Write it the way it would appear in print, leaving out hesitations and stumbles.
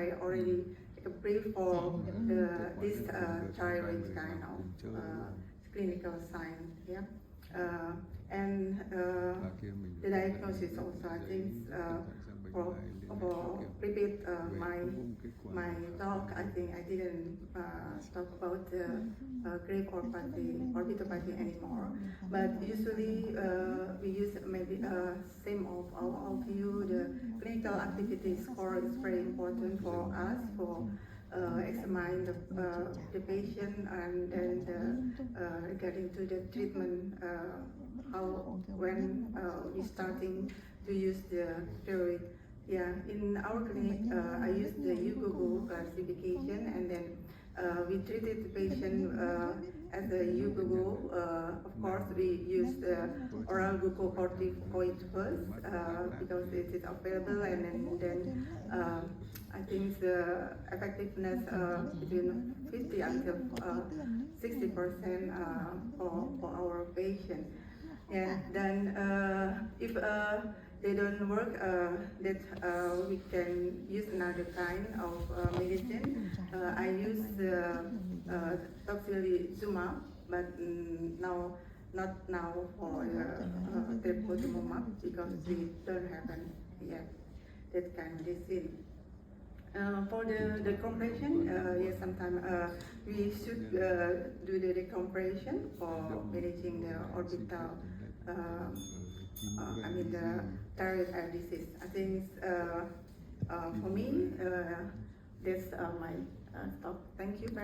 I already brief for this thyroid kind of clinical sign. Yeah. And the diagnosis also, I think, for repeat my talk, I think I didn't talk about grave orbitopathy anymore. But usually we use maybe same of all of you. The clinical activity score is very important for us for examine the patient and then getting to the treatment. How when we starting to use the steroid. Yeah, in our clinic, I used the UGOGO classification, and then we treated the patient as a UGOGO. Of course, we used oral glucocorticoid first because it is available, and then I think the effectiveness between 50 until 60% for our patient. And then if they don't work, that we can use another kind of medicine. I use tocilizumab, but now not now for treprosumab because we don't have yet that kind of medicine. For the decompression, yes, sometimes we should do the decompression for managing the orbital, I mean the thyroid eye disease. I think for me, that's my talk. Thank you very much.